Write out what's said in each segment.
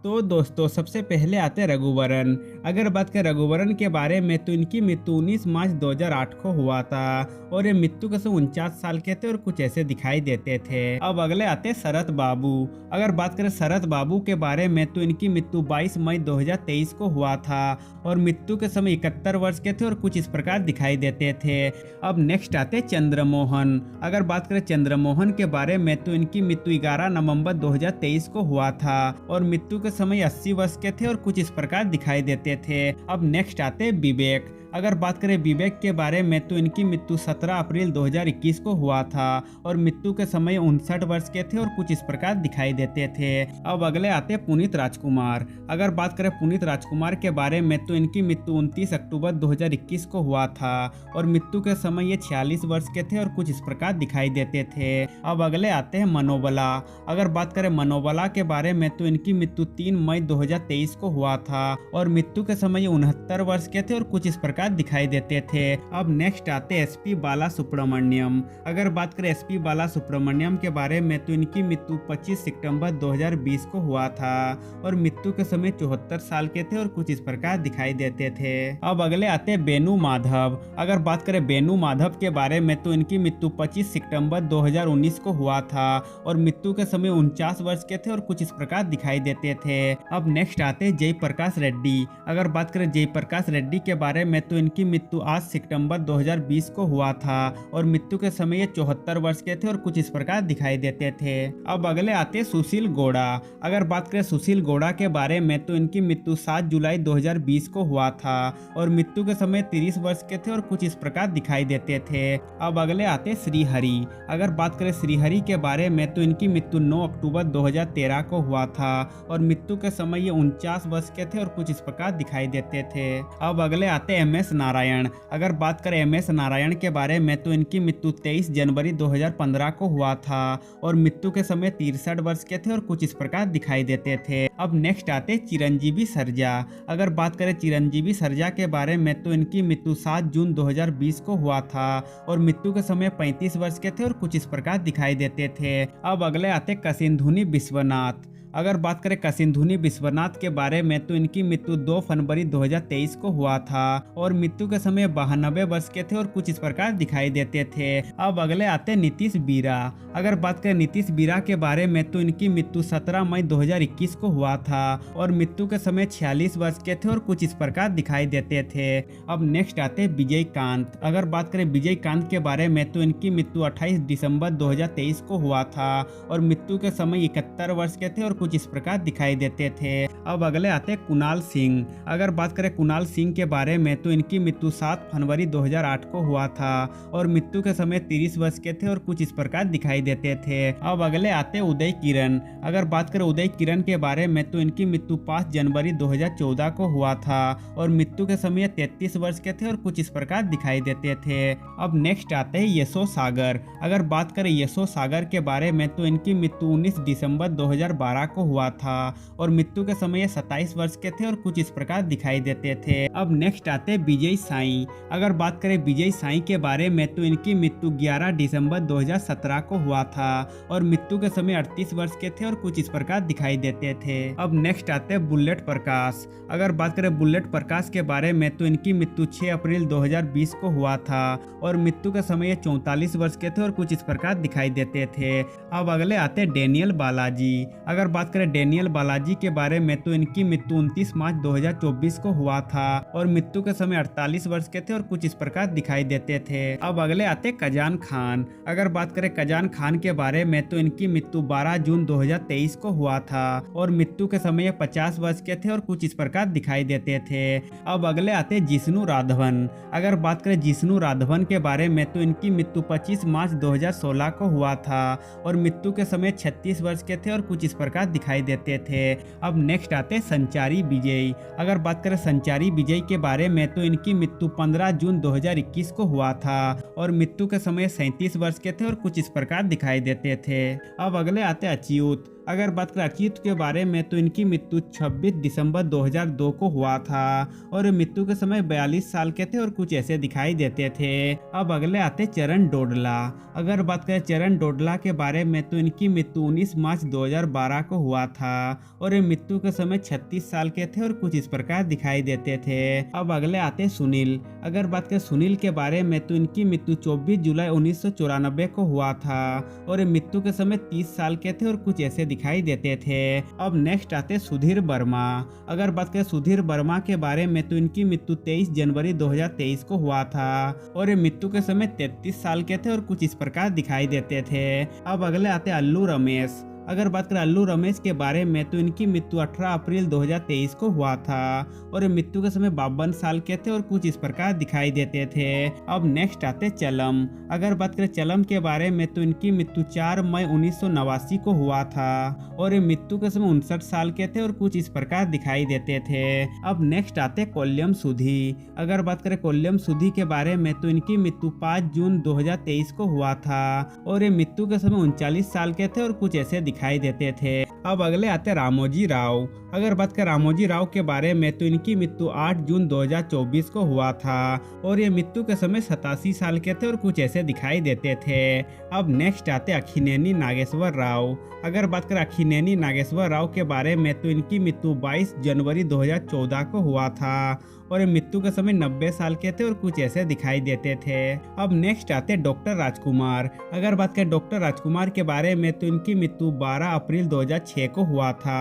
तो दोस्तों सबसे पहले आते रघुवरन। अगर बात करें रघुवरन के बारे में तो इनकी मृत्यु 19 मार्च 2008 को हुआ था और ये मृत्यु के समय 49 साल के थे और कुछ ऐसे दिखाई देते थे। अब अगले आते शरत बाबू। अगर बात करें शरत बाबू के बारे में तो इनकी मृत्यु 22 मई 2023 को हुआ था और मृत्यु के समय 71 वर्ष के थे और कुछ इस प्रकार दिखाई देते थे। अब नेक्स्ट आते चंद्रमोहन। अगर बात करें चंद्रमोहन के बारे में तो इनकी मृत्यु 11 नवंबर 2023 को हुआ था और मृत्यु के समय 80 वर्ष के थे और कुछ इस प्रकार दिखाई देते थे। अब नेक्स्ट आते विवेक। अगर बात करें विवेक के बारे में तो इनकी मृत्यु 17 अप्रैल 2021 को हुआ था और मृत्यु के समय 59 वर्ष के थे और कुछ इस प्रकार दिखाई देते थे। अब अगले आते पुनीत राजकुमार। अगर बात करें पुनीत राजकुमार के बारे में तो इनकी मृत्यु 29 अक्टूबर 2021 को हुआ था और मृत्यु के समय ये 46 वर्ष के थे और कुछ इस प्रकार दिखाई देते थे। अब अगले आते हैं मनोबला। अगर बात करें मनोबला के बारे में तो इनकी मृत्यु 3 मई 2023 को हुआ था और मृत्यु के समय 69 वर्ष के थे और कुछ इस प्रकार दिखाई देते थे। अब नेक्स्ट आते एसपी बाला सुब्रमण्यम। अगर बात करें एसपी बाला सुब्रमण्यम के बारे में तो इनकी मृत्यु 25 सितंबर 2020 को हुआ था और मृत्यु के समय 74 साल के थे और कुछ इस प्रकार दिखाई देते थे। अब अगले आते बेनू माधव। अगर बात करें बेनू माधव के बारे में तो इनकी मृत्यु 25 सितंबर 2019 को हुआ था और मृत्यु के समय 49 वर्ष के थे और कुछ इस प्रकार दिखाई देते थे। अब नेक्स्ट आते जयप्रकाश रेड्डी। अगर बात करें जयप्रकाश रेड्डी के बारे में तो इनकी मृत्यु 8 सितंबर 2020 को हुआ था और मृत्यु के समय 74 वर्ष के थे और कुछ इस प्रकार दिखाई देते थे। अब अगले आते सुशील गौड़ा। अगर बात करें सुशील गौड़ा के बारे में तो इनकी मृत्यु 7 जुलाई 2020 को हुआ था और मृत्यु के समय 30 वर्ष के थे और कुछ इस प्रकार दिखाई देते थे। अब अगले आते श्रीहरि। अगर बात करें श्रीहरि के बारे में तो इनकी मृत्यु 9 अक्टूबर 2013 को हुआ था और मृत्यु के समय ये 49 वर्ष के थे और कुछ इस प्रकार दिखाई देते थे। अब अगले आते एम एस नारायण। अगर बात करें एम एस नारायण के बारे में तो इनकी मृत्यु 23 जनवरी 2015 को हुआ था और मृत्यु के समय 63 वर्ष के थे और कुछ इस प्रकार दिखाई देते थे। अब नेक्स्ट आते चिरंजीवी सरजा। अगर बात करें चिरंजीवी सरजा के बारे में तो इनकी मृत्यु 7 जून 2020 को हुआ था और मृत्यु के समय 35 वर्ष के थे और कुछ इस प्रकार दिखाई देते थे। अब अगले आते कसिंधुनी विश्वनाथ। अगर बात करें कसिंधुनी विश्वनाथ के बारे में तो इनकी मृत्यु 2 फरवरी 2023 को हुआ था और मृत्यु के समय 92 वर्ष के थे और कुछ इस प्रकार दिखाई देते थे। अब अगले आते नीतीश बीरा। अगर बात करें नीतीश बीरा के बारे में तो इनकी मृत्यु 17 मई 2021 को हुआ था और मृत्यु के समय 46 वर्ष के थे और कुछ इस प्रकार दिखाई देते थे। अब नेक्स्ट आते विजयकांत। अगर बात करें विजयकांत के बारे में तो इनकी मृत्यु 28 दिसंबर 2023 को हुआ था और मृत्यु के समय 71 वर्ष के थे और कुछ इस प्रकार दिखाई देते थे। अब अगले आते कुणाल सिंह। अगर बात करें कुणाल सिंह के बारे में तो इनकी मृत्यु 7 फरवरी 2008 को हुआ था और मृत्यु के समय 30 वर्ष के थे और कुछ इस प्रकार दिखाई देते थे। अब अगले आते उदय किरण। अगर बात करें उदय किरण के बारे में तो इनकी मृत्यु 5 जनवरी 2014 को हुआ था और मृत्यु के समय 33 वर्ष के थे और कुछ इस प्रकार दिखाई देते थे। अब नेक्स्ट आते हैं यशो सागर। अगर बात करें यशो सागर के बारे में तो इनकी मृत्यु 19 दिसंबर 2012 को हुआ था और मृत्यु के समय 27 वर्ष के थे और कुछ इस प्रकार दिखाई देते थे। अब नेक्स्ट आते विजय साई। अगर बात करें विजय साई के बारे में तो इनकी मृत्यु 11 दिसंबर 2017 को हुआ था और मृत्यु के समय 38 वर्ष के थे और कुछ इस प्रकार दिखाई देते थे। अब नेक्स्ट आते बुलेट प्रकाश। अगर बात करें बुलेट प्रकाश के बारे में तो इनकी मृत्यु 6 अप्रैल 2020 को हुआ था और मृत्यु के समय 44 वर्ष के थे और कुछ इस प्रकार दिखाई देते थे। अब अगले आते डेनियल बालाजी। अगर बात करें डेनियल बालाजी के बारे में तो इनकी मृत्यु 29 मार्च 2024 को हुआ था और मृत्यु के समय 48 वर्ष के थे और कुछ इस प्रकार दिखाई देते थे। अब अगले आते कजान खान। अगर बात करें कजान खान के बारे में तो इनकी मृत्यु 12 जून 2023 को हुआ था और मृत्यु के समय 50 वर्ष के थे और कुछ इस प्रकार दिखाई देते थे। अब अगले आते जिष्णु राघवन। अगर बात करें जिष्णु राघवन के बारे में तो इनकी मृत्यु 25 मार्च 2016 को हुआ था और मृत्यु के समय 36 वर्ष के थे और कुछ इस प्रकार दिखाई देते थे। अब नेक्स्ट आते संचारी विजय। अगर बात करें संचारी विजय के बारे में तो इनकी मृत्यु 15 जून 2021 को हुआ था और मृत्यु के समय 37 वर्ष के थे और कुछ इस प्रकार दिखाई देते थे। अब अगले आते अच्युत। अगर बात करें अच्युत के बारे में तो इनकी मृत्यु 26 दिसंबर 2002 को हुआ था और मृत्यु के समय 42 साल के थे और कुछ ऐसे दिखाई देते थे। अब अगले आते चरण डोडला। अगर बात करें चरण डोडला के बारे में तो इनकी मृत्यु 19 मार्च 2012 को हुआ था और मृत्यु के समय 36 साल के थे और कुछ इस प्रकार दिखाई देते थे। अब अगले आते सुनील। अगर बात करें सुनील के बारे में तो इनकी मृत्यु 24 जुलाई 1994 को हुआ था और मृत्यु के समय 30 साल के थे और कुछ ऐसे दिखाई देते थे। अब नेक्स्ट आते सुधीर वर्मा। अगर बात करें सुधीर वर्मा के बारे में तो इनकी मृत्यु 23 जनवरी 2023 को हुआ था और मृत्यु के समय 33 साल के थे और कुछ इस प्रकार दिखाई देते थे। अब अगले आते अल्लू रमेश। अगर बात करें अल्लू रमेश के बारे में तो इनकी मृत्यु 18 अप्रैल 2023 को हुआ था और मृत्यु के समय 52 साल के थे और कुछ इस प्रकार दिखाई देते थे। अब नेक्स्ट आते चलम। अगर बात करें चलम के बारे में तो इनकी मृत्यु 4 मई 1989 को हुआ था और मृत्यु के समय 59 साल के थे और कुछ इस प्रकार दिखाई देते थे। अब नेक्स्ट आते कोल्यम सुधी। अगर बात करें कोल्यम सुधी के बारे में तो इनकी मृत्यु 5 जून 2023 को हुआ था और मृत्यु के समय 39 साल के थे और कुछ ऐसे दिखाई देते थे। अब अगले आते रामोजी राव। अगर बात करें रामोजी राव के बारे में तो इनकी मृत्यु 8 जून 2024 को हुआ था और ये मृत्यु के समय 87 साल के थे और कुछ ऐसे दिखाई देते थे। अब नेक्स्ट आते अक्खिनेनी नागेश्वर राव। अगर बात करें अक्खिनेनी नागेश्वर राव के बारे में तो इनकी मृत्यु 22 जनवरी 2014 को हुआ था और मृत्यु के समय 90 साल के थे और कुछ ऐसे दिखाई देते थे। अब नेक्स्ट आते डॉक्टर राजकुमार। अगर बात करें डॉक्टर राजकुमार के बारे में तो इनकी मृत्यु 12 अप्रैल 2006 को हुआ था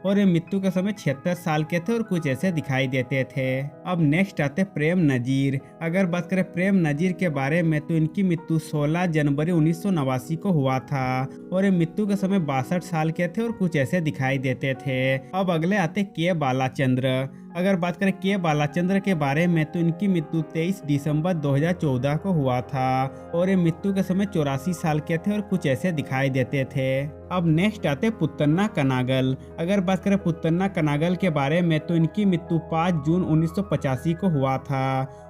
और मृत्यु के समय 76 साल के थे और कुछ ऐसे दिखाई देते थे। अब नेक्स्ट आते प्रेम नजीर। अगर बात करें प्रेम नजीर के बारे में तो इनकी मृत्यु 16 जनवरी 1989 को हुआ था और मृत्यु के समय 62 साल के थे और कुछ ऐसे दिखाई देते थे। अब अगले आते के बालाचंद्र। अगर बात करें के बालाचंद्र के बारे में तो इनकी मृत्यु 23 दिसंबर 2014 को हुआ था और ये मृत्यु के समय 84 साल के थे और कुछ ऐसे दिखाई देते थे। अब नेक्स्ट आते पुत्तन्ना कनागल। अगर बात करें पुत्तन्ना कनागल के बारे में तो इनकी मृत्यु 5 जून 1985 को हुआ था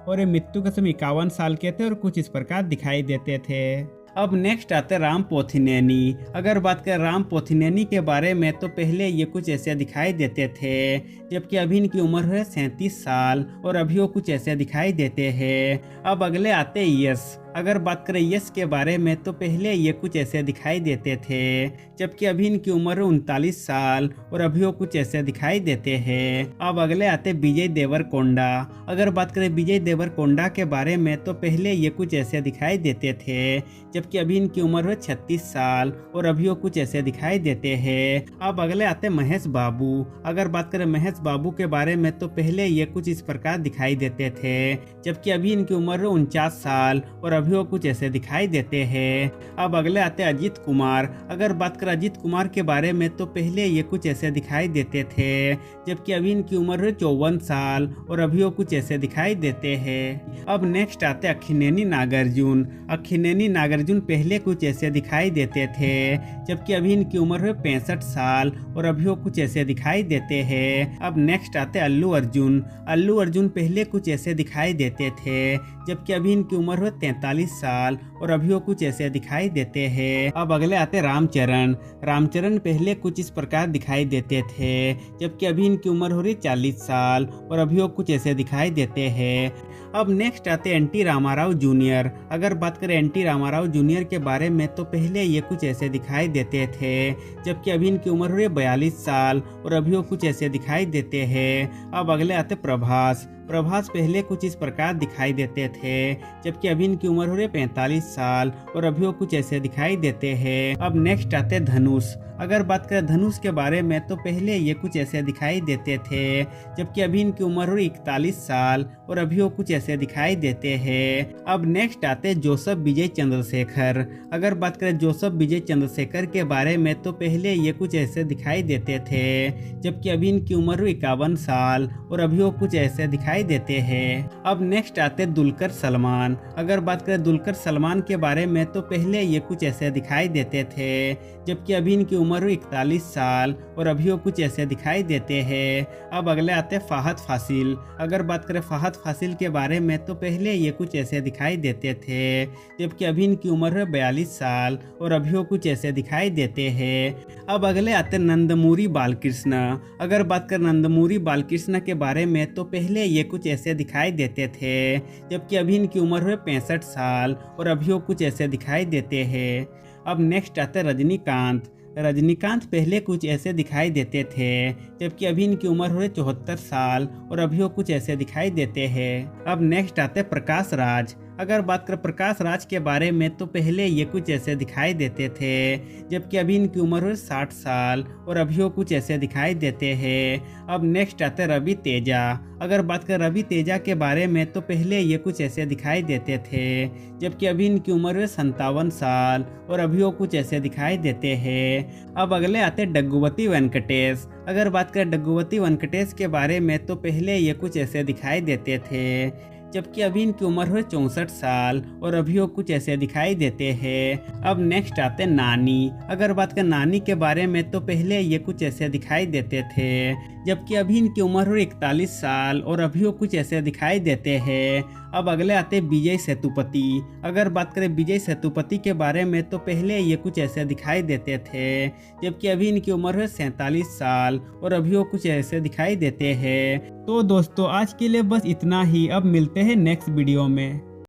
और ये मृत्यु के समय 51 साल के थे और कुछ इस प्रकार दिखाई देते थे। अब नेक्स्ट आते राम पोथिनेनी। अगर बात करें राम पोथिनेनी के बारे में तो पहले ये कुछ ऐसे दिखाई देते थे जबकि अभी इनकी उम्र है 37 साल और अभी वो कुछ ऐसे दिखाई देते हैं। अब अगले आते यश। अगर बात करें यश के बारे में तो पहले ये कुछ ऐसे दिखाई देते थे जबकि अभी इनकी उम्र 39 साल और अभी वो कुछ ऐसे दिखाई देते हैं। अब अगले आते विजय देवरकोंडा। अगर बात करें विजय देवरकोंडा के बारे में तो पहले ये कुछ ऐसे दिखाई देते थे जबकि अभी इनकी उम्र है 36 साल और अभी वो कुछ ऐसे दिखाई देते हैं। अब अगले आते महेश बाबू। अगर बात करें महेश बाबू के बारे में तो पहले ये कुछ इस प्रकार दिखाई देते थे जबकि अभी इनकी उम्र 49 साल और अभी वो कुछ ऐसे दिखाई देते हैं। अब अगले आते अजीत कुमार। अगर बात करें अजीत कुमार के बारे में तो पहले ये कुछ ऐसे दिखाई देते थे जबकि अभी इनकी उम्र 54 साल और अभी वो कुछ ऐसे दिखाई देते हैं। अब नेक्स्ट आते अक्खिनेनी नागार्जुन। अक्खिनेनी नागार्जुन पहले कुछ ऐसे दिखाई देते थे जबकि अभी इनकी उम्र 65 साल और अभी वो कुछ ऐसे दिखाई देते हैं। अब नेक्स्ट आते अल्लू अर्जुन। अल्लू अर्जुन पहले कुछ ऐसे दिखाई देते थे जबकि अभी इनकी उम्र 43 साल और अभी वो कुछ ऐसे दिखाई देते हैं। अब अगले आते रामचरण। रामचरण पहले कुछ इस प्रकार दिखाई देते थे जबकि अभी इनकी उम्र हो रही 40 साल और अभी वो कुछ ऐसे दिखाई देते हैं। अब नेक्स्ट आते एनटी रामाराव जूनियर। अगर बात करें एनटी रामाराव जूनियर के बारे में तो पहले ये कुछ ऐसे दिखाई देते थे जबकि अभी इनकी उम्र हो रही 42 साल और अभी वो कुछ ऐसे दिखाई देते हैं। अब अगले आते प्रभास। प्रभास पहले कुछ इस प्रकार दिखाई देते थे जबकि अभी इनकी उम्र हो रही 45 साल और अभी वो कुछ ऐसे दिखाई देते हैं। अब नेक्स्ट आते धनुष। अगर बात करें धनुष के बारे में तो पहले ये कुछ ऐसे दिखाई देते थे जबकि अभी इनकी उम्र हो 41 साल और अभी वो कुछ ऐसे दिखाई देते हैं। अब नेक्स्ट आते जोसेफ विजय चंद्रशेखर। अगर बात करें जोसेफ विजय चंद्रशेखर के बारे में तो पहले ये कुछ ऐसे दिखाई देते थे जबकि अभी इनकी उम्र 51 साल और अभी वो कुछ ऐसे दिखाई दिखाई देते हैं। अब नेक्स्ट आते दुलकर सलमान। अगर बात करें दुलकर सलमान के बारे में तो पहले ये कुछ ऐसे दिखाई देते थे, जबकि अभी इनकी उम्र हुई 41 साल और अभी वो कुछ ऐसे दिखाई देते हैं। अब अगले आते फहद फासिल। अगर बात करें फहद फासिल के बारे में तो पहले ये कुछ ऐसे दिखाई देते थे, जबकि अभी इनकी उम्र है 42 साल और अभी वो कुछ ऐसे दिखाई देते हैं। अब अगले आते नंदमूरी बालकृष्ण। अगर बात करें नंदमूरी बालकृष्ण के बारे में तो पहले ये कुछ ऐसे दिखाई देते थे, जबकि अभी इनकी उम्र है 65 साल और अभी वो कुछ ऐसे दिखाई देते हैं। अब नेक्स्ट आते रजनीकांत। रजनीकांत पहले कुछ ऐसे दिखाई देते थे, जबकि अभी इनकी उम्र हुई 74 साल और अभी वो कुछ ऐसे दिखाई देते हैं। अब नेक्स्ट आते प्रकाश राज। अगर बात करें प्रकाश राज के बारे में तो पहले ये कुछ ऐसे दिखाई देते थे, जबकि अभी इनकी उम्र हुई 60 साल और अभी वो कुछ ऐसे दिखाई देते हैं। अब नेक्स्ट आते रवि तेजा। अगर बात करें रवि तेजा के बारे में तो पहले ये कुछ ऐसे दिखाई देते थे, जबकि अभी इनकी उम्र है 57 साल और अभी वो कुछ ऐसे दिखाई देते हैं। अब अगले आते डग्गुवती वेंकटेश। अगर बात करें डग्गुवती वेंकटेश के बारे में तो पहले ये कुछ ऐसे दिखाई देते थे, जबकि अभी इनकी उम्र हुई 64 साल और अभी वो कुछ ऐसे दिखाई देते हैं। अब नेक्स्ट आते नानी। अगर बात करें नानी के बारे में तो पहले ये कुछ ऐसे दिखाई देते थे, जबकि अभी इनकी उम्र हुई 41 साल और अभी वो कुछ ऐसे दिखाई देते हैं। अब अगले आते विजय सेतुपति। अगर बात करें विजय सेतुपति के बारे में तो पहले ये कुछ ऐसे दिखाई देते थे, जबकि अभी इनकी उम्र है 47 साल और अभी वो कुछ ऐसे दिखाई देते हैं। तो दोस्तों आज के लिए बस इतना ही। अब मिलते हैं नेक्स्ट वीडियो में।